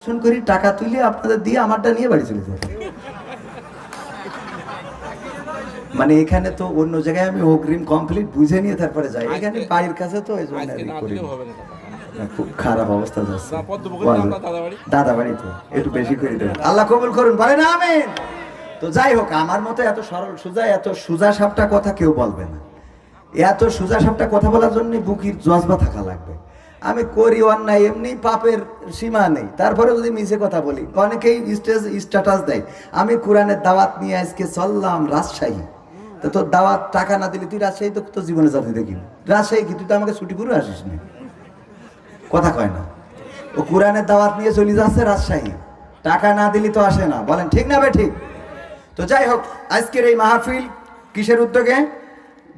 শুন করি টাকা তুলে আপনাদের দিয়ে আমারটা নিয়ে বাড়ি চলে যাবে। মানে এখানে তো অন্য জায়গায় আমি অগ্রিম কমপ্লিট বুঝে নিয়ে তারপরে যাই, এখানে বাড়ির কাছে তো এই জন্য খুব খারাপ অবস্থা যাচ্ছে। দাদা বাড়ি তো একটু বেশি করে দেবেন, আল্লাহ কবুল করুন, বলেন আমিন। তো যাই হোক, আমার মতো এত সরল সোজা, এত সোজা সাপটা কথা কেউ বলবে না। এত সোজা সাপটা কথা বলার জন্য বুকির জজবা থাকা লাগবে। আমি করি অন্যায়, এমনি পাপের সীমা নেই, তারপরে যদি মিছে কথা বলি, অনেকেই স্ট্যাটাস দেয় আমি কোরআনের দাওয়াত নিয়ে আজকে চললাম রাজশাহী। তো তোর দাওয়াত টাকা না দিলে তুই রাজশাহী তো তোর জীবনে যাতে দেখি রাজশাহী কি, তুই তো আমাকে ছুটি করে আসিস না, কথা কয় না। ও কোরআনের দাওয়াত নিয়ে চলে যাচ্ছে রাজশাহী, টাকা না দিলি তো আসে না, বলেন ঠিক না বে ঠিক? তো যাই হোক, আজকের এই মাহফিল কিসের উদ্যোগে?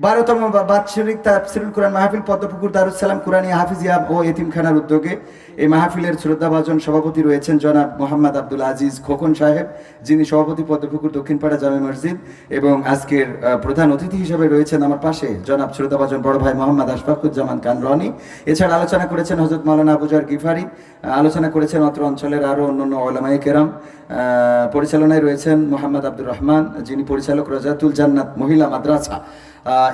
12তম বাৎসরিক তাফসীরুল কোরআন মাহফিল পদ্মপুকুর দারুস সালাম কুরআনী হাফিজিয়া ও এতিমখানার উদ্যোগে। এই মাহফিলের শ্রদ্ধাভাজন সভাপতি রয়েছেন জনাব মোহাম্মদ আব্দুল আজিজ খোকন সাহেব, যিনি সভাপতি পদ্মপুকুর দক্ষিণপাড়া জামে মসজিদ, এবং আজকের প্রধান অতিথি হিসেবে রয়েছেন আমার পাশে জনাব শ্রদ্ধাভাজন বড় ভাই মোহাম্মদ আশফাকুজ্জামান খান রনি। এছাড়া আলোচনা করেছেন হযরত মাওলানা আবুজার গিফারি, আলোচনা করেছেন অত্র অঞ্চলের আরও অন্যান্য উলামায়ে কেরাম। পরিচালনায় রয়েছেন মোহাম্মদ আব্দুর রহমান, যিনি পরিচালক রাজাতুল জান্নাত মহিলা মাদ্রাসা।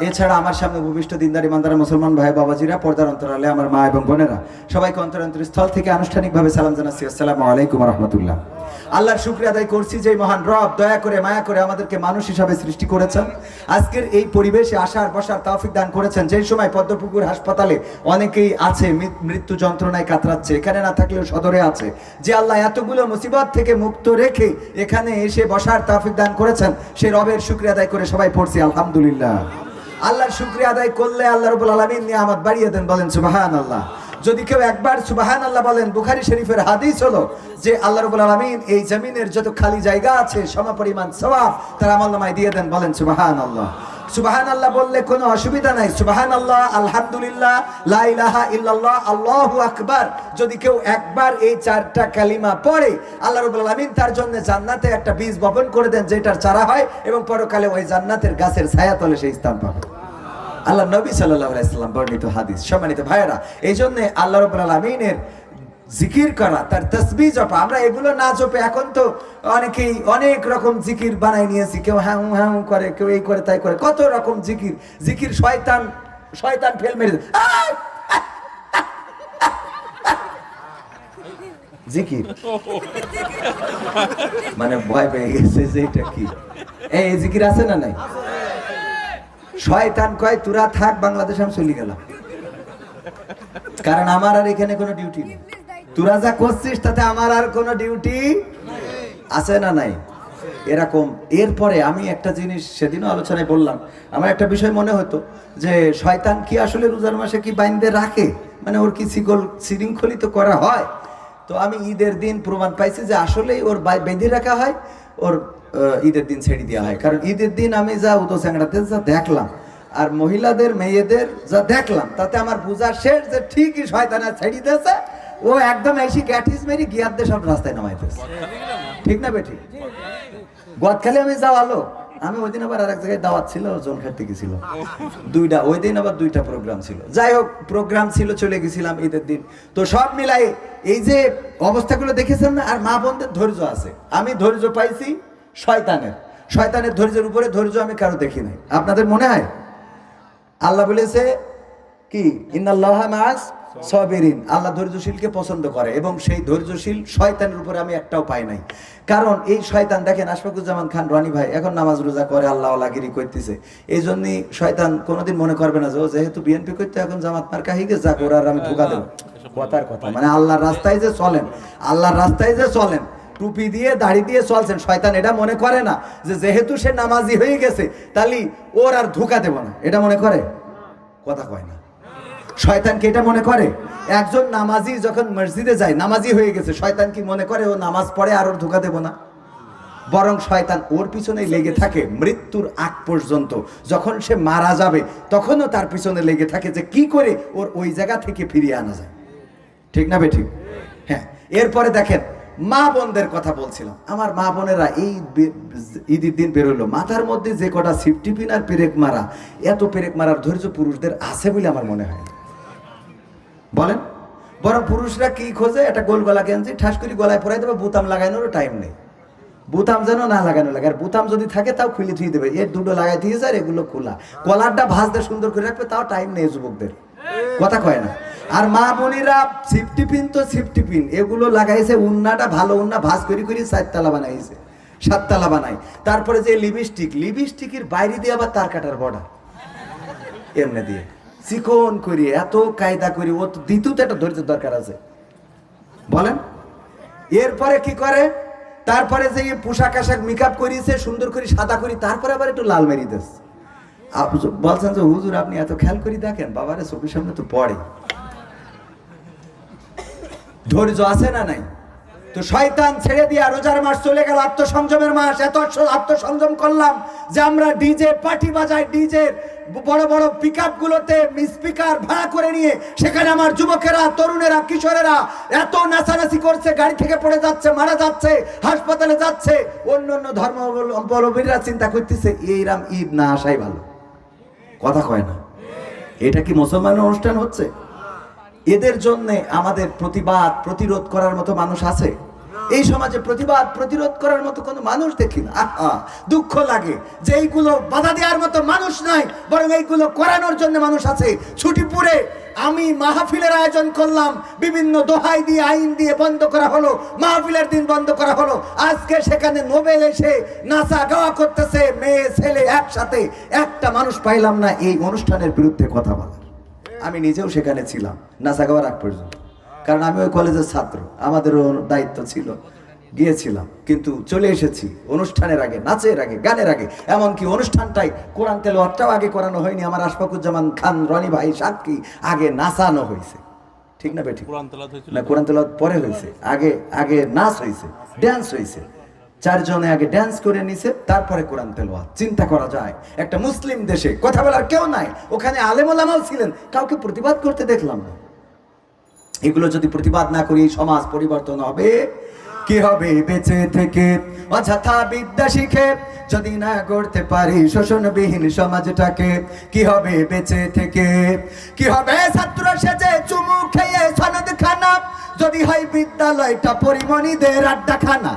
এছাড়া আমার সামনে উপবিষ্ট দিনদার ইমানদার মুসলমান ভাই বাবাজিরা, পর্দার অন্তরালে আমার মা এবং বোনেরা, সবাইকে অন্তরস্থল থেকে আনুষ্ঠানিকভাবে সালাম জানাচ্ছি, আসসালামু আলাইকুম ওয়া রাহমাতুল্লাহ। আল্লাহর শুকরিয়া আদায় করছি যে মহান রব দয়া করে মায়া করে আমাদেরকে মানুষ হিসাবে সৃষ্টি করেছেন, আজকের এই পরিবেশে আসার বসার তৌফিক দান করেছেন। যেই সময় পদ্মপুকুর হাসপাতালে অনেকেই আছে মৃত্যু যন্ত্রণায় কাতরাচ্ছে, এখানে না থাকলেও সদরে আছে, যে আল্লাহ এতগুলো মুসিবত থেকে মুক্ত রেখে এখানে এসে বসার তৌফিক দান করেছেন, সেই রবের শুকরিয়া আদায় করে সবাই পড়ছি আলহামদুলিল্লাহ। আল্লাহর শুকরিয়া আদায় করলে আল্লাহ রাব্বুল আলামিন নিয়ামত বাড়িয়ে দেন, বলেন সুবহানাল্লাহ। যদি কেউ একবার সুবহানাল্লাহ বলেন, বুখারী শরীফের হাদিস হলো যে আল্লাহ রাব্বুল আলামিন এই জমিনের যত খালি জায়গা আছে সমপরিমাণ সওয়াব তার আমলনামায় দিয়ে দেন, বলেন সুবহানাল্লাহ। সুবহানাল্লাহ বললে কোনো অসুবিধা নাই, সুবহানাল্লাহ, আলহামদুলিল্লাহ, লা ইলাহা ইল্লাল্লাহ, আল্লাহু আকবার। যদি কেউ একবার এই চারটা কালিমা পড়ে, আল্লাহ রাব্বুল আলামিন তার জন্য জান্নাতে একটা বীজ বপন করে দেন, যেটার চারা হয় এবং পরকালে ওই জান্নাতের গাছের ছায়াতলে সেই স্থান পাবে। আল্লাহ নবী সাল্লাল্লাহু আলাইহি সাল্লাম বর্ণিত হাদিস। সম্মানিত ভাইয়েরা, এই জন্য আল্লাহ রাব্বুল আলামিনের জিকির করা, তার তাসবিহ জপা, আমরা এগুলো না জপে এখন তো অনেকেই অনেক রকম জিকির বানাই নিয়েছি, কেউ হ্যাঁ হ্যাঁ করে, কেউ এই করে তাই করে, কত রকম জিকির। জিকির শয়তান ফেল মেরে জিকির, মানে ভয় পেয়ে গেছে যে এটা কি, এই জিকির আছে না নাই? শয়তান কয় তোরা থাক বাংলাদেশ, আমি চলে গেলাম, কারণ আমার আর এখানে কোনো ডিউটি নেই, তোরা যা করছিস তাতে আমার আর কোনো ডিউটি আছে না নাই, এরকম। এরপরে আমি একটা জিনিস সেদিনও আলোচনায় বললাম, আমার একটা বিষয় মনে হতো যে শয়তান কি আসলে রোজার মাসে কি বাইন্দে রাখে, মানে ওর কি শৃঙ্খলিত করা হয়? তো আমি ঈদের দিন প্রমাণ পাইছি যে আসলেই ওর বেঁধে রাখা হয়, ওর ঈদের দিন ছেড়ে দেওয়া হয়। কারণ ঈদের দিন আমি যা উদো চ্যাংড়াতে যা দেখলাম আর মহিলাদের মেয়েদের যা দেখলাম, তাতে আমার বোঝা শেষ যে ঠিকই শয়তানা ছেড়ে দিয়েছে, ও একদম এসে গ্যাটিস মেরি গিয়ার দিয়ে সব রাস্তায় নামাইতেছে, ঠিক না বেঠিক? গদখালি আমি যাও আলো, আমি ওই দিন আবার আর এক জায়গায় দাওয়াত ছিল, জল খাটতে গেছিল, দুইটা, ওই দিন আবার দুইটা প্রোগ্রাম ছিল। যাই হোক, প্রোগ্রাম ছিল, চলে গেছিলাম ঈদের দিন। তো সব মিলাই এই যে অবস্থাগুলো দেখেছেন না, আর মা বোনদের ধৈর্য আছে, আমি ধৈর্য পাইছি শয়তানের ধৈর্যের উপরে ধৈর্য আমি কারো দেখি নাই। আপনাদের মনে হয় আল্লাহ বলেছে কি, ইন্নাল্লাহা মাআস সাবিরিন, আল্লাহ ধৈর্যশীলকে পছন্দ করে, এবং সেই ধৈর্যশীল শয়তানের উপরে আমি একটাও পাই নাই। কারণ এই শয়তান দেখেন, আশফাকুজ্জামান খান রনি ভাই এখন নামাজ রোজা করে, আল্লাহ আল্লাহগিরি করতেছে, এই জন্যই শয়তান কোনোদিন মনে করবে না যে ও যেহেতু বিএনপি করতে এখন জামাত মার্কা হিগে যাক, ওরা আর আমি ধোকা দেবো। কথার কথা, মানে আল্লাহর রাস্তায় যে চলেন, টুপি দিয়ে দাড়ি দিয়ে চলছেন, শয়তান এটা মনে করে না যে যেহেতু সে নামাজি হয়ে গেছে তাহলে ওর আর ধোকা দেব না, এটা মনে করে? কথা কয় না। শয়তান কি এটা মনে করে? একজন নামাজি যখন মসজিদে যায়, নামাজি হয়ে গেছে, শয়তান কি মনে করে ও নামাজ পড়ে আর ওর ধোকা দেব না? বরং শয়তান ওর পিছনেই লেগে থাকে মৃত্যুর আগ পর্যন্ত, যখন সে মারা যাবে তখনও তার পিছনে লেগে থাকে যে কি করে ওর ওই জায়গা থেকে ফিরিয়ে আনা যায়, ঠিক না বেঠিক? হ্যাঁ। এরপরে দেখেন, মা বোনদের কথা বলছিলাম, আমার মা বোনেরা এই ঈদের দিন বেরোলো, মাথার মধ্যে যে কটা সিফটি পিন আর পেরেক মারা, এত পেরেক মারার ধৈর্য পুরুষদের আছে বলে আমার মনে হয়। বলেন, বরং পুরুষরা কি খোঁজে, একটা গোল গলা গেঞ্জি ঠাস করে গলায় পরাই দেবে, বুতাম লাগানোরও টাইম নেই, বুতাম যেন না লাগানো লাগে, আর বুতাম যদি থাকে তাও খুলে থুয়ে দেবে, এর দুটো লাগাই দিয়েছে আর এগুলো খোলা, কলারটা ভাঁজতে সুন্দর করে রাখবে, তাও টাইম নেই যুবকদের, কথা কয় না। আর মা বোনেরা সিফটি পিন তো সিফটি পিন এগুলো লাগাইছে, উন্নাটা ভালো উন্না ভাঁজ করে করে 4 তালা বানাইছে, 7 তালা বানাই। তারপরে যে লিপস্টিকের বাইরে দিয়ে আবার তার কাটার বর্ডার এমনি দিয়ে চিকন করি, এত কায়দা করি, ও তো দ্বিতীয়তে একটা ধৈর্যের দরকার আছে বলেন। এরপরে কি করে, তারপরে যে পোশাক আশাক মেকআপ করিয়েছে সুন্দর করে সাদা করি, তারপরে আবার একটু লাল মেরি দিস। বলছেন যে হুজুর আপনি এত খেয়াল করে দেখেন, বাবারে চোখের সামনে তো পড়ে, ধৈর্য আছে না নাই? তো শয়তান ছেড়ে দিয়া রোজার মাস চলে গেল, আত্মসংযমের মাস, এত আত্মসংযম করলাম যে আমরা ডিজে পার্টি বাজাই, ডিজে বড় বড় পিকআপ গুলোতে স্পিকার ভাড়া করে নিয়ে সেখানে আমার যুবকেরা, তরুণেরা, কিশোরেরা এত নাচানাচি করছে, গাড়ি থেকে পড়ে যাচ্ছে, মারা যাচ্ছে, হাসপাতালে যাচ্ছে। অন্য অন্য ধর্মাবলম্বীরা চিন্তা করতেছে এইরাম ঈদ না আসাই ভালো, কথা কয় না। এটা কি মুসলমানের অনুষ্ঠান হচ্ছে? এদের জন্য আমাদের প্রতিবাদ প্রতিরোধ করার মতো মানুষ আছে? এই সমাজে প্রতিবাদ প্রতিরোধ করার মতো কোনো মানুষ দেখি না। দুঃখ লাগে যে এইগুলো বাধা দেওয়ার মতো মানুষ নাই, বরং এইগুলো করানোর জন্য মানুষ আছে। ছুটিপুরে আমি মাহফিলের আয়োজন করলাম, বিভিন্ন দোহাই দিয়ে আইন দিয়ে বন্ধ করা হলো, মাহফিলের দিন বন্ধ করা হলো। আজকে সেখানে নোবেল এসে নাচা গাওয়া করতেছে, মেয়ে ছেলে একসাথে, একটা মানুষ পাইলাম না এই অনুষ্ঠানের বিরুদ্ধে কথা বলার। আমি নিজেও সেখানে ছিলাম নাচা গাওয়ার আগ পর্যন্ত, কারণ আমি ওই কলেজের ছাত্র, আমাদেরও দায়িত্ব ছিল, গিয়েছিলাম। কিন্তু চলে এসেছি অনুষ্ঠানের আগে, নাচের আগে, গানের আগে, এমনকি অনুষ্ঠানটাই কোরআন তেলাওয়াতটাও আগে করানো হয়নি। আমার আশফাকুজ্জামান খান রনি ভাই সাক্ষী, আগে নাচানো হয়েছে, ঠিক না বেঠিক? না, কোরআন তেলাওয়াত পরে হয়েছে, আগে নাচ হয়েছে, ড্যান্স হয়েছে। 4 জনে আগে ড্যান্স করে নিছে, তারপরে কোরআন তেলাওয়াত। চিন্তা করা যায়, একটা মুসলিম দেশে কথা বলার কেউ নাই, ওখানে আলেম ওলামাও ছিলেন, কাউকে প্রতিবাদ করতে দেখলাম না। এগুলো যদি প্রতিবাদ না করি সমাজ পরিবর্তন হবে কি হবে? বেঁচে থেকে অযথা বিদ্যা শিখে যদি না গড়তে পারি শোষণবিহীন সমাজটাকে, কি হবে বেঁচে থেকে? কি হবে ছাত্র সেজে চুমু খেয়ে সনদ খানা, যদি হয় বিদ্যালয়টা পরিমণিদের আড্ডাখানা?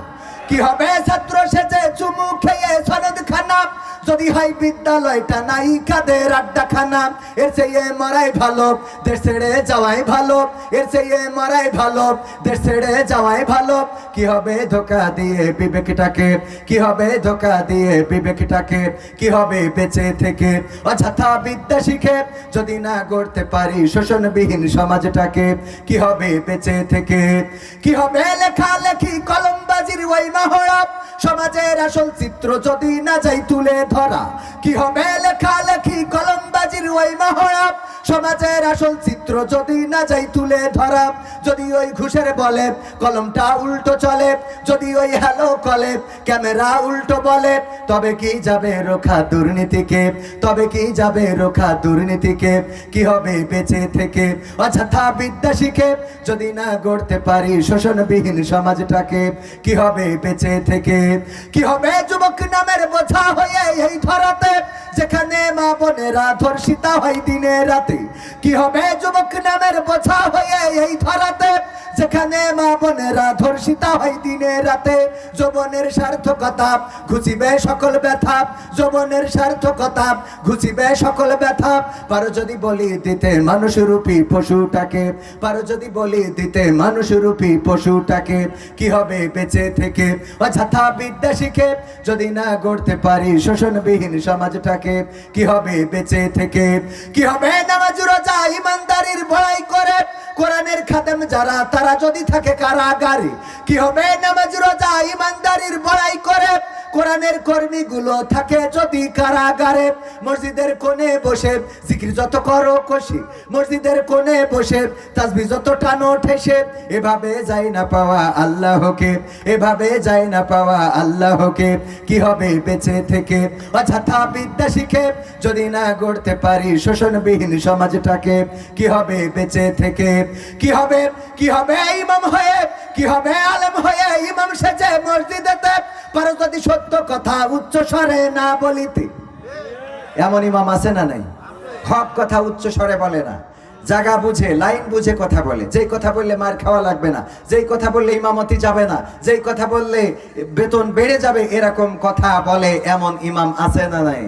কি হবে ছাত্র সেজে চুমু খেয়ে সনদ খানা, যদি হয় বিদ্যালয়টা নায়িকাদের আড্ডাখানা? এর চেয়ে মরাই ভালো, দেশ ছেড়ে যাওয়াই ভালো, এর চেয়ে মরাই ভালো, দেশ ছেড়ে যাওয়াই ভালো। কি হবে ধোকা দিয়ে বিবেকটাকে, কি হবে ধোকা দিয়ে বিবেকটাকে? কি হবে বেঁচে থেকে অযথা বিদ্যা শিখে যদি না গড়তে পারি শোষণবিহীন সমাজটাকে? কি হবে বেঁচে থেকে? কি হবে লেখালেখি কলমবাজির ওই মহড়া, সমাজের আসল চিত্র যদি না যাই তুলে ধরা? কি হবে লেখালেখি কলমবাজির ওই মহড়া, সমাজের আসল চিত্র যদি না যাই তুলে ধরা? যদি ওই ঘুষের বলে কলমটা উল্টো চলে, যদি ওই হ্যালো কলে ক্যামেরা উল্টো বলে, তবে কি যাবে রোখা দুর্নীতিকে? তবে কি যাবে রোখা দুর্নীতিকে? কি হবে বেঁচে থেকে অযথা বিদ্যা শিখে যদি না গড়তে পারি শোষণবিহীন সমাজটাকে? কি হবে বেঁচে থেকে? কি হবে যুবক নামের বোঝা হয়ে এই ধরাতে, যেখানে মা বোনেরা ধর্ষিতা হয় দিনে রাতে? কি হবে যুবক নামের বোঝা হয়ে এই ধরাতে, যেখানে মা বোনেরা ধর্ষিতা হয় দিনে রাতে? যৌবনের সার্থকতা ঘুচিবে সকল ব্যথা, যৌবনের সার্থকতা ঘুচিবে সকল ব্যথা। পারো যদি বলি দিতে মানুষরূপী পশুটাকে, পারো যদি বলি দিতে মানুষরূপী পশুটাকে? কি হবে বেঁচে থেকে অযথা বিদ্যা শিখে যদি না গড়তে পারি শোষণবিহীন সমাজটাকে? কি হবে বেঁচে থেকে? কি হবে নামাজ রোজা ইমানদারির বড়াই করে কোরআনের খাদেম যারা, তারা যদি থাকে কারাগারে? কি হবে নামাজ রোজা ইমানদারির বড়াই করে কোরআনের কর্মীগুলো থাকে যদি কারাগারে? মসজিদের কোণে বসে জিকির যত করো কষি, মসজিদের কোণে বসে তাসবিহ যত টানো ঠেসে, এভাবে যাই না পাওয়া আল্লাহকে, এভাবে যাই না পাওয়া আল্লাহকে? কি হবে বেঁচে থেকে অযথা বিদ্যা শিখে যদি না গড়তে পারি শোষণবিহীন সমাজটাকে? কি হবে বেঁচে থেকে? কি হবে, কি হবে ইমাম হয়ে, কি হবে আলেম হয়ে ইমাম সেজে মসজিদেতে, পারো যদি সত্য কথা উচ্চ স্বরে না বলিতে? এমন ইমাম আছে না নাই? হক কথা উচ্চ স্বরে বলে না, জায়গা বুঝে লাইন বুঝে কথা বলে, যেই কথা বললে মার খাওয়া লাগবে না, যেই কথা বললে ইমামতি যাবে না, যেই কথা বললে বেতন বেড়ে যাবে, এরকম কথা বলে এমন ইমাম আছে না নাই?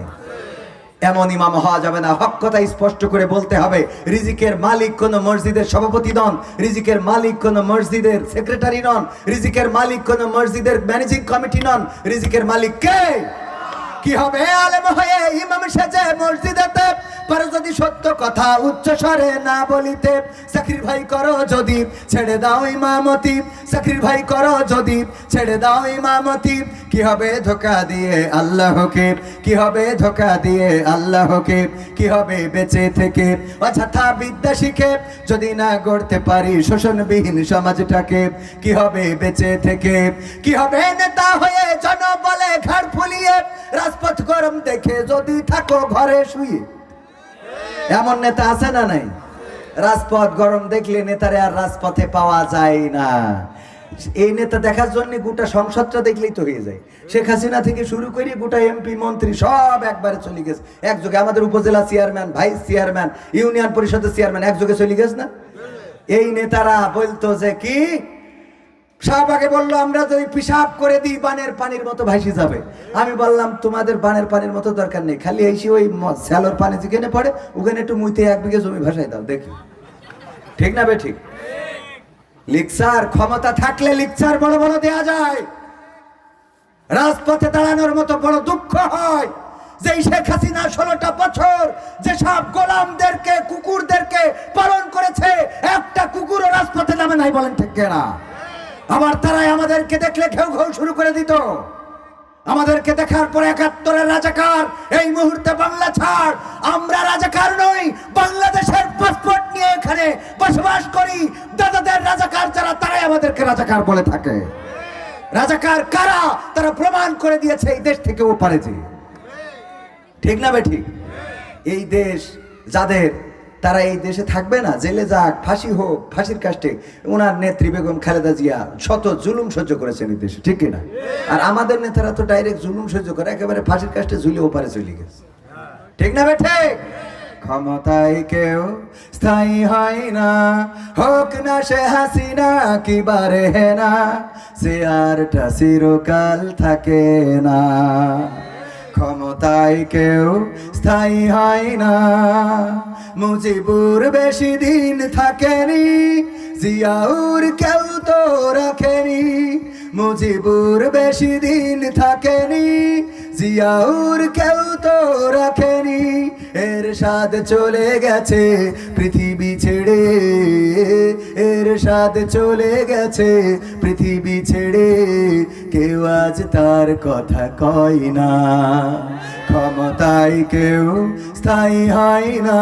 এমন ইমাম হওয়া যাবে না। হক কথা স্পষ্ট করে বলতে হবে। রিজিকের মালিক কোন মসজিদের সভাপতি নন, রিজিকের মালিক কোন মসজিদের সেক্রেটারি নন, রিজিকের মালিক কোন মসজিদের ম্যানেজিং কমিটি নন। রিজিকের মালিক কে? কি হবে আলেম হয়ে ইমাম সেজে মসজিদেতে, পরে যদি সত্য কথা উচ্চ স্বরে না বলিতে, স্যাক্রিফাই করো যদি ছেড়ে দাও ইমামতি, স্যাক্রিফাই করো যদি ছেড়ে দাও ইমামতি। কি হবে ধোঁকা দিয়ে আল্লাহকে, কি হবে ধোঁকা দিয়ে আল্লাহকে, কি হবে বেঁচে থেকে অযথা বিদ্যা শিখে যদি না গড়তে পারি শোষণবিহীন সমাজটাকে। কি হবে বেঁচে থেকে, কি হবে নেতা হয়ে জনবলে ঘাড় ফুলিয়ে, রাজপথ গরম দেখে যদি থাকো ঘরে শুয়ে। এমন নেতা আছে না নাই? রাজপথ গরম দেখলে নেতারে আর রাজপথে পাওয়া যায় না। এই নেতা দেখার জন্য গোটা সংসদটা দেখলেই তো হয়ে যায়। শেখ হাসিনা থেকে শুরু করে গোটা এমপি মন্ত্রী সব একবারে চলে গেছে একযোগে। আমাদের উপজেলা চেয়ারম্যান, ভাইস চেয়ারম্যান, ইউনিয়ন পরিষদের চেয়ারম্যান একযোগে চলে গেছে না? এই নেতারা বলতো যে কি, শাহবাগে বললো আমরা যদি পিশাব করে দিই বানের পানির মতো ভাসি যাবে। আমি বললাম তোমাদের বানের পানির মতো দরকার নেই, খালি এসে ওই স্যালোর পানি যেখানে পড়ে ওখানে একটু মুইতে 1 বিঘে জমি ভাসাই দাও দেখি। ঠিক না বে ঠিক? লিকচার ক্ষমতা থাকলে লিকচার বড় বড় দেয়া যায়। রাজপথে দাঁড়ানোর মতো বড় দুঃখ হয় যে শেখ হাসিনা 16টা বছর যেসব গোলামদেরকে কুকুরদেরকে পালন করেছে, একটা কুকুরও রাজপথে নামে নাই। বলেন ঠিক না? আবার তারাই আমাদেরকে দেখলে ঘেউ ঘেউ শুরু করে দিত। আমাদেরকে দেখার পরে 71-এর রাজাকার, এই মুহূর্তে বাংলা ছাড়। আমরা রাজাকার নই, বাংলাদেশের পাসপোর্ট নিয়ে এখানে বসবাস করি। দাদাদের রাজাকার যারা, তারাই আমাদেরকে রাজাকার বলে থাকে। রাজাকার কারা তারা প্রমাণ করে দিয়েছে এই দেশ থেকে ওপারে যে। ঠিক না বে ঠিক? এই দেশ যাদের, তারা এই দেশে থাকবে না। জেলে যাক, ফাঁসি হোক, ফাঁসির কাস্টে। ওনার নেত্রী বেগম খালেদা জিয়া শত জুলুম সহ্য করেছেন এই দেশে, ঠিক কিনা? আর আমাদের নেতারা তো ডাইরেক্ট জুলুম সহ্য করে একেবারে ফাঁসির কাস্টে ঝুলে ওপারে চলে গেছে। ঠিক না বেঠে? ক্ষমতায় কেউ স্থায়ী হয় না, হোক না সে হাসিনা কি বারে না, সে আরটা চিরকাল থাকে না। ক্ষমতায় কেউ স্থায়ী হয় না, মুজিবুর বেশি দিন থাকেনি, জিয়াউর কেউ তো রাখেনি। মুজিবুর বেশি দিন থাকেনি, জিয়াউর কেউ তো রাখেনি। এরশাদ চলে গেছে পৃথিবী ছেড়ে, এরশাদ চলে গেছে পৃথিবী ছেড়ে, কেউ আজ তার কথা কয় না। ক্ষমতায় কেউ স্থায়ী হয় না,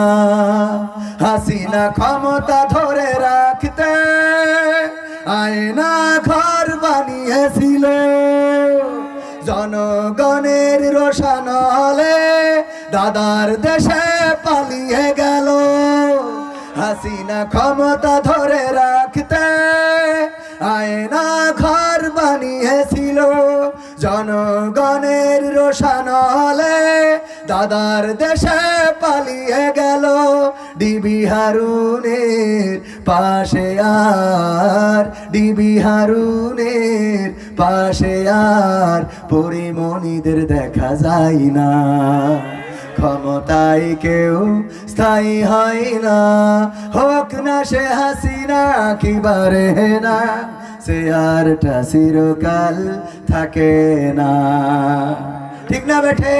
হাসিনা ক্ষমতা ধরে রাখতে আয়না ঘর বানিয়েছিল, জনগণের রোশানলে দাদার দেশে পালিয়ে গেল। হাসিনা ক্ষমতা ধরে রাখতে আয়না ঘর বানিয়েছিল, জনগণের রোশানলে দাদার দেশে পালিয়ে গেল। ডিবি হারুনের পাশে আর, ডিবি হারুনের পাশে আর পরিমণিদের দেখা যায় না। ক্ষমতায় কেউ স্থায়ী হয় না, হোক না সে হাসিনা কি বারে না, সে আরটা চিরকাল থাকে না। ঠিক না বেঠে?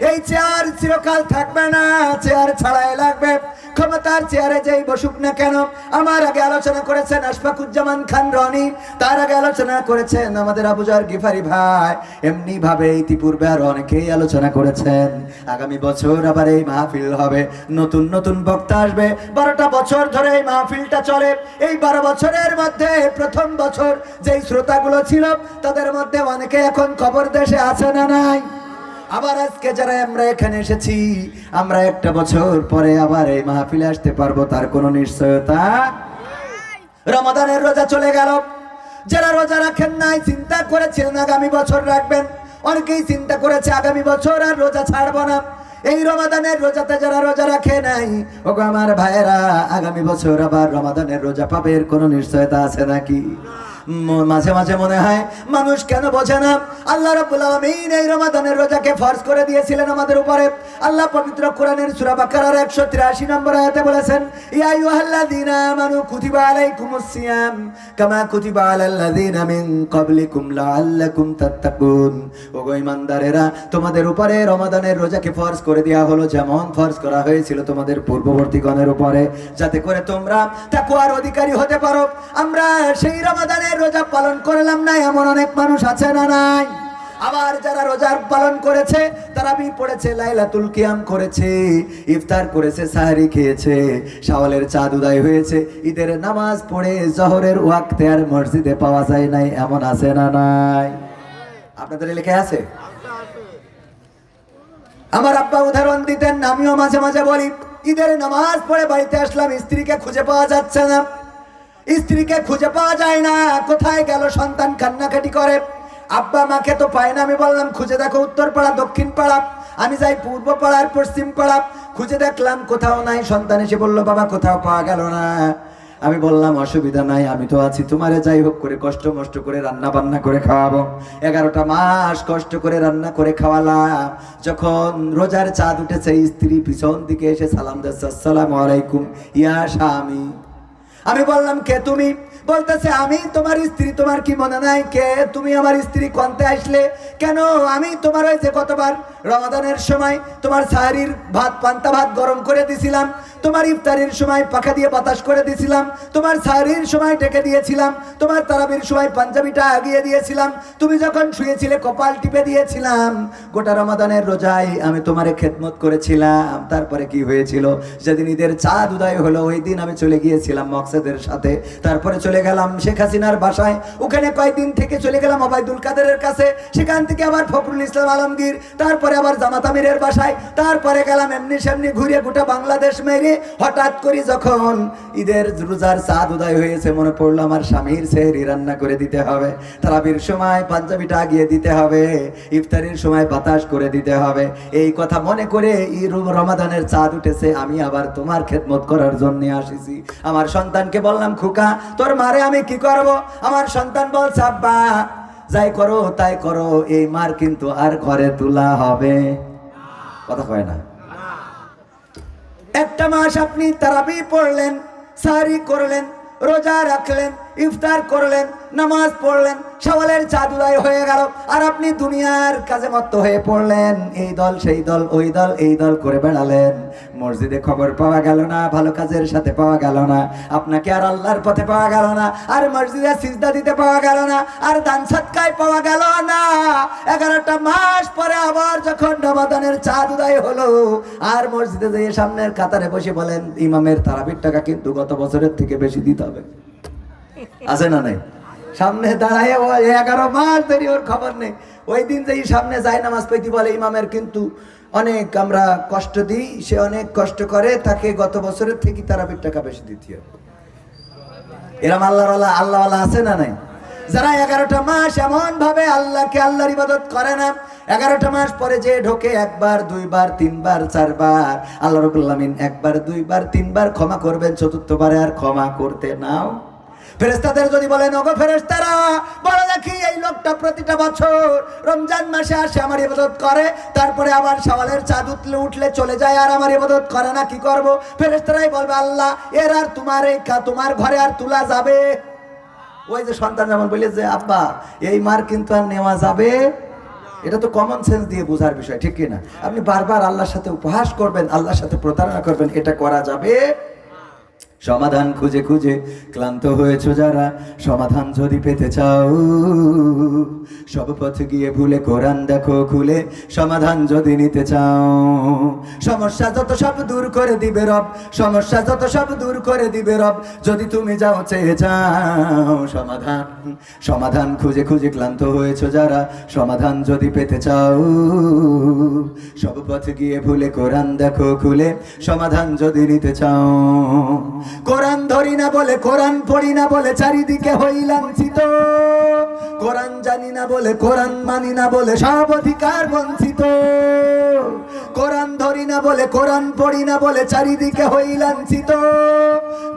এই চেয়ার চিরকাল থাকবে না, চেয়ার ছাড়াই লাগবে। ক্ষমতার চেয়ারে যেই বসুক না কেন, আমার আগে আলোচনা করেছেন আশফাকুজ্জামান খান রনি, তার আগে আলোচনা করেছেন আমাদের আবুজার গিফারি ভাই, এমনি ভাবে ইতিপূর্বে আর অনেকেই আলোচনা করেছেন। আগামী বছর আবার এই মাহফিল হবে, নতুন নতুন বক্তা আসবে। 12টা বছর ধরে এই মাহফিলটা চলে। এই 12 বছরের মধ্যে প্রথম বছর যেই শ্রোতাগুলো ছিল তাদের মধ্যে অনেকে এখন কবর দেশে আছে না নাই? আবার আজকে যারা আমরা এখানে এসেছি, আমরা একটা বছর পরে আবার এই মাহফিলে আসতে পারবো, তার কোনো নিশ্চয়তা। রমাদানের রোজা চলে গেল, যারা রোজা রাখেন নাই চিন্তা করেছিলেন আগামী বছর রাখবেন, অনেকেই চিন্তা করেছে আগামী বছর আর রোজা ছাড়বো না। এই রমাদানের রোজাতে যারা রোজা রাখে নাই, ওগো আমার ভাইয়েরা, আগামী বছর আবার রমাদানের রোজা পাবে এর কোনো নিশ্চয়তা আছে নাকি? মাঝে মাঝে মনে হয় মানুষ কেন বোঝে না, আল্লাহ রাব্বুল আলামিন এই রমাদানের রোজাকে ফরজ করে দিয়েছিলেন আমাদের উপরে। আল্লাহ পবিত্র কোরআনের সূরা বাকারার 183 নম্বর আয়াতে বলেছেন, ইয়া আইয়ুহাল্লাযীনা আমানু কুতিবা আলাইকুমুস সিয়াম কামা কুতিবা আলাল্লাযীনা মিন ক্বাবলিকুম লাআল্লাকুম তাত্তাকুন। ওগো ঈমানদারেরা, তোমাদের উপরে রমাদানের রোজাকে ফরজ করে দেওয়া হলো যেমন ফরজ করা হয়েছিল তোমাদের পূর্ববর্তীগণের উপরে, যাতে করে তোমরা তাকওয়ার অধিকারী হতে পারো। আমরা সেই রমাদানের রোজা পালন করলাম না, এমন অনেক মানুষ আছে না নাই? আবার যারা রোজার পালন করেছে, তারাবি পড়েছে, লাইলাতুল কিয়াম করেছে, ইফতার করেছে, সাহরি খেয়েছে, শাওয়ালের চাঁদ উদয় হয়েছে, ঈদের নামাজ পড়ে জোহরের ওয়াক্তে আর মসজিদে পাওয়া যায় নাই, এমন আছে না নাই? আপনাদের এলাকায় আছে? আমার আব্বা উদাহরণ দিতেন, আমিও মাঝে মাঝে বলি, ঈদের নামাজ পড়ে বাড়িতে আসলাম, স্ত্রীকে খুঁজে পাওয়া যাচ্ছে না, স্ত্রীকে খুঁজে পাওয়া যায় না, কোথায় গেল? সন্তান কান্নাকাটি করে, আব্বা মাকে তো পায় না। আমি বললাম খুঁজে দেখো উত্তর পাড়া, দক্ষিণ পাড়া, আমি যাই পূর্ব পাড়ার, পশ্চিম পাড়া, খুঁজে দেখলাম কোথাও নাই। সন্তান এসে বলল, বাবা কোথাও পাওয়া গেল না। আমি বললাম অসুবিধা নাই, আমি তো আছি, তোমারে যাই হোক করে কষ্ট মষ্ট করে রান্না বান্না করে খাওয়াবো। 11টা মাস কষ্ট করে রান্না করে খাওয়ালাম। যখন রোজার চাঁদ উঠেছে, স্ত্রী পিছন দিকে এসে সালাম দিচ্ছে, আসসালামু আলাইকুম ইয়া স্বামী। আমি বললাম কে তুমি? বলতেছে আমি তোমার স্ত্রী, তোমার কি মনে নাই কে তুমি? আমার স্ত্রী কোনতে আসলে কেন? আমি তোমার ওই যে কতবার রমাদানের সময় তোমার সাহারির ভাত, পান্তা ভাত গরম করে দিছিলাম, তোমার ইফতারির সময় পাখা দিয়ে বাতাস করে দিছিলাম, তোমার সাহারির সময় ডেকে দিয়েছিলাম, তোমার তারাবির সময় পাঞ্জাবিটা আগিয়ে দিয়েছিলাম, তুমি যখন শুয়েছিলে কপাল টিপে দিয়েছিলাম। গোটা রমাদানের রোজায় আমি তোমারে খেদমত করেছিলাম। তারপরে কি হয়েছিল? যেদিন ঈদের চাঁদ উদয় হলো, ওই দিন আমি চলে গিয়েছিলাম মকসেদের সাথে। তারপরে চলে গেলাম শেখ হাসিনার বাসায়, ওখানে কয়েকদিন থেকে চলে গেলাম ওবায়দুল কাদেরের কাছে, সেখান থেকে আবার ফখরুল ইসলাম আলমগীর, তারপরে আবার জামাত আমিরের বাসায়, তারপরে গেলাম এমনি সেমনি ঘুরে গোটা বাংলাদেশ মেরে। হঠাৎ করে যখন ঈদের রোজার চাঁদ উদয় হয়েছে, মনে পড়লো আমার স্বামীর সেহরি রান্না করে দিতে হবে, তারাবির সময় পাঞ্জাবিটা আগিয়ে দিতে হবে, ইফতারির সময় বাতাস করে দিতে হবে। এই কথা মনে করে রমাদানের চাঁদ উঠেছে, আমি আবার তোমার খেদমত করার জন্য আসিছি। আমার সন্তানকে বললাম, খুকা তোর মারে আমি কি করব? আমার সন্তান বলছে, আব্বা যাই করো তাই করো, এই মার কিন্তু আর ঘরে তোলা হবে। কথা কয় না? একটা মাস আপনি তারাবি পড়লেন, সাহরি করলেন, রোজা রাখলেন, ইফতার করলেন, নামাজ পড়লেন, শাওয়ালের চাঁদ উদয় হয়ে গেল, আর আপনি দুনিয়ার কাজে মত্ত হয়ে পড়লেন। এই দল সেই দল, ওই দল এই দল করে বেড়ালেন। মসজিদে খবর পাওয়া গেল না, ভালো কাজের সাথে পাওয়া গেল না, আপনাকে আর আল্লাহর পথে পাওয়া গেল না, আর মসজিদে সিজদা দিতে পাওয়া গেল না, আর দান সদকায় পাওয়া গেল না। 11টা মাস পরে আবার যখন রমাদানের চাঁদ উদয় হলো, আর মসজিদে যেয়ে সামনের কাতারে বসে বলেন, ইমামের তারাবির টাকা কিন্তু গত বছরের থেকে বেশি দিতে হবে। আছে না নাই? সামনে দাঁড়ায় 11 মাস ধরে ওর খবর নেই। ওই দিন যেই সামনে যায় নামাজ পড়তে বলে, ইমামের কিন্তু অনেক আমরা কষ্ট দিই, সে অনেক কষ্ট করে, তাকে গত বছরের থেকে তারাবির টাকা বেশি দিতে হবে। এরম আল্লাহওয়ালা আছে না নাই? যারা 11টা মাস এমন ভাবে আল্লাহকে, আল্লাহর ইবাদত করে না, 11টা মাস পরে যে ঢোকে একবার, দুইবার, তিনবার, চারবার, আল্লাহ রাব্বুল আলামিন একবার, দুইবার, তিনবার ক্ষমা করবেন, চতুর্থবারে আর ক্ষমা করতে নাও। ফেরেশতাদের যদি বলেন, ওগো ফেরেশতারা বলো দেখি, এই লোকটা প্রতিটা বছর রমজান মাসে আসে আমার ইবাদত করে, তারপরে আবার শাওয়ালের চাঁদ উঠলে চলে যায় আর আমার ইবাদত করে না, কি করব? ফেরেশতারাই বলবে, আল্লাহ এর আর তোমার ঘরে আর তোলা যাবে? ওই যে সন্তান যেমন বলে যে, আব্বা এই মার কিন্তু আর নেওয়া যাবে, এটা তো কমন সেন্স দিয়ে বোঝার বিষয়, ঠিক কিনা? আপনি বারবার আল্লাহর সাথে উপহাস করবেন, আল্লাহর সাথে প্রতারণা করবেন, এটা করা যাবে? সমাধান খুঁজে খুঁজে ক্লান্ত হয়েছো যারা, সমাধান যদি পেতে চাও, সব পথ গিয়ে ভুলে কোরআন দেখো খুলে, সমাধান যদি নিতে চাও। সমস্যা যত সব দূর করে দিবে রব, সমস্যা যত সব দূর করে দিবে রব, যদি তুমি যাও চেয়ে যাও। সমাধান খুঁজে খুঁজে ক্লান্ত হয়েছো যারা, সমাধান যদি পেতে চাও, সব পথ গিয়ে ভুলে কোরআন দেখো খুলে, সমাধান যদি নিতে চাও। কোরআন ধরি না বলে, কোরআন পড়ি না বলে চারিদিকে হই লাঞ্ছিত, কোরআন জানি না বলে, কোরআন মানি না বলে সব অধিকার বঞ্চিত। কোরআন ধরি না বলে, কোরআন পড়ি না বলে চারিদিকে হই লাঞ্ছিত।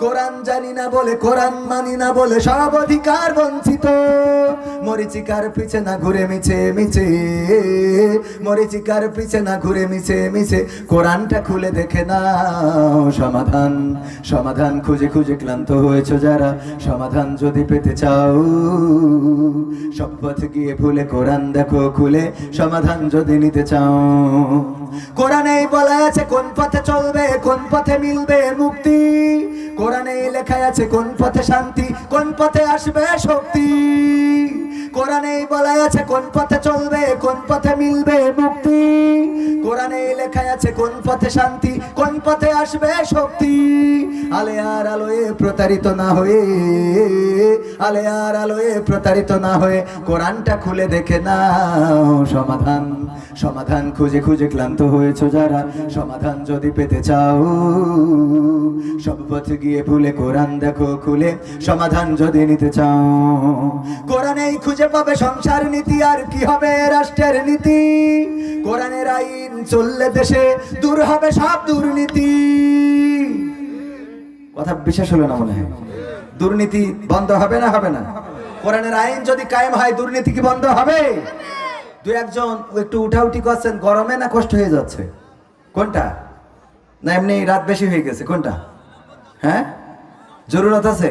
কোরআন জানি না বলে, কোরআন মানি না বলে সব অধিকার বঞ্চিত। মরিচিকার পিছে না ঘুরে মিছে মিছে, মরিচিকার পিছে না ঘুরে মিছে মিছে, কোরআনটা খুলে দেখে নাও সমাধান। সমাধান খুঁজে খুঁজে ক্লান্ত হয়েছে যারা, সমাধান যদি পেতে চাও সব পথ গিয়ে ভুলে কোরআন দেখো খুলে, সমাধান যদি নিতে চাও। কোরআনেই বলা আছে কোন পথে চলবে, কোন পথে মিলবে মুক্তি। কোরআনেই লেখা আছে কোন পথে শান্তি, কোন পথে আসবে শক্তি। কোরআনেই বলা আছে কোন পথে চলবে, কোন পথে মিলবে মুক্তি। কোরআনেই লেখা আছে কোন পথে শান্তি, কোন পথে আসবে শক্তি। আলে আর আলোয় প্রতারিত না হয়ে, আলে আর আলোয় প্রতারিত না হয়ে কোরআনটা খুলে দেখে নাও সমাধান। সমাধান খুঁজে খুঁজে ক্লান্ত হয়েছে যারা, সমাধান যদি পেতে চাও সব পথে গিয়ে ভুলে কোরআন দেখো খুলে, সমাধান যদি নিতে চাও। কোরআনেই খুঁজে পাবে সংসার নীতি, আর কি হবে রাষ্ট্রের নীতি। কোরআনের আইন চললে দেশে দূর হবে সব দুর্নীতি। কথা বিশেষ হলো না মনে হয়? দুর্নীতি বন্ধ হবে না? হবে না? কোরআনের আইন যদি কায়েম হয় দুর্নীতি কি বন্ধ হবে? দু একজন একটু উঠাউঠি করছেন, গরমে না কষ্ট হয়ে যাচ্ছে? কোনটা? না এমনি রাত বেশি হয়ে গেছে? কোনটা? হ্যাঁ, জরুরত আছে?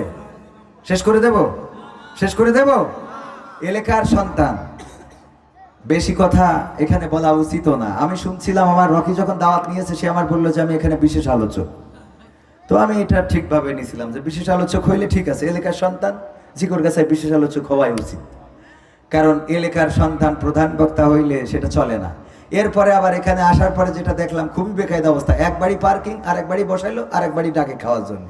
শেষ করে দেব? শেষ করে দেব? এলাকার সন্তান, বেশি কথা এখানে বলা উচিত না। আমি শুনছিলাম আমার রকি যখন দাওয়াত নিয়েছে, সে আমার বললো যে আমি এখানে বিশেষ আলোচক। তো আমি এটা ঠিকভাবে নিয়েছিলাম যে বিশেষ আলোচক হইলে ঠিক আছে, এলাকার সন্তান জিকর কাছে বিশেষ আলোচক হওয়াই উচিত। কারণ এলাকার সন্তান প্রধান বক্তা হইলে সেটা চলে না। এরপরে আবার এখানে আসার পরে যেটা দেখলাম খুবই বেকায়দা অবস্থা, এক বাড়ি পার্কিং, আর এক বাড়ি বসাইলো, আর এক বাড়ি ডাকে খাওয়ার জন্য,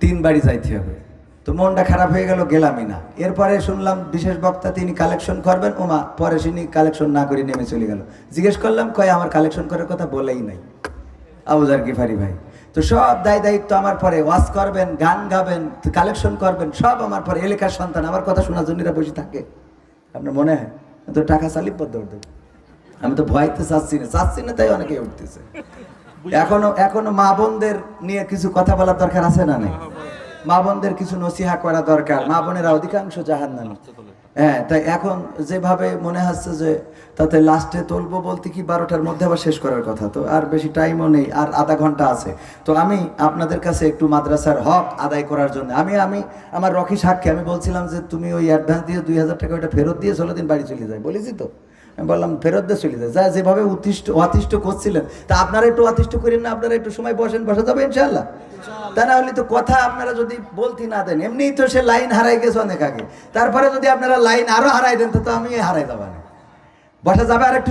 3 বাড়ি যাইতে হবে। তো মনটা খারাপ হয়ে গেল, গেলামই না। এরপরে শুনলাম বিশেষ বক্তা তিনি কালেকশন করবেন, ওমা, পরে তিনি কালেকশন না করে নেমে চলে গেল। জিজ্ঞেস করলাম, কয় আমার কালেকশন করার কথা বলেই নাই আবুজার গিফারি ভাই। তো সব দায়িত্ব আমার পরে, ওয়াজ করবেন, গান গাবেন, কালেকশন করবেন, সব আমার পরে। এলাকার সন্তান আমার কথা শোনার জন্য বসে থাকে, আপনার মনে হয়? তো টাকা চালিপ পদ্ধতি, আমি তো ভয়তে চাচ্ছি না, তাই অনেকে উঠতেছে। এখনো মা বোনদের নিয়ে কিছু কথা বলার দরকার আছে না? নেই? মা বোনদের কিছু নসিহা করা দরকার। মা বোনেরা অধিকাংশ জাহান্নামী। হ্যাঁ, তাই এখন যেভাবে মনে হচ্ছে যে তাতে লাস্টে তুলবো বলতে কি 12টার মধ্যে আবার শেষ করার কথা, তো আর বেশি টাইমও নেই, আর আধা ঘন্টা আছে। তো আমি আপনাদের কাছে একটু মাদ্রাসার হক আদায় করার জন্য আমি আমার রকি সাক্ষী, আমি বলছিলাম যে তুমি ওই অ্যাডভান্স দিয়ে 2000 টাকা ওইটা ফেরত দিয়ে 16 দিন বাড়ি চলে যায়, বলেছি তো? আমি বললাম ফেরত দিয়ে চলে যায়। যা যেভাবে অতিষ্ঠ করছিলেন, তা আপনারা একটু অতিষ্ঠ করেন না? আপনারা একটু সময় বসা যাবে ইনশাআল্লাহ? তা না হলে তো কথা আপনারা যদি বলতে না দেন, এমনিই তো সে লাইন হারাই গেছে অনেক আগে, তারপরে যদি আপনারা লাইন আরো হারাই দেন তো আমি হারাই যাবো না। বসা যাবে আর একটু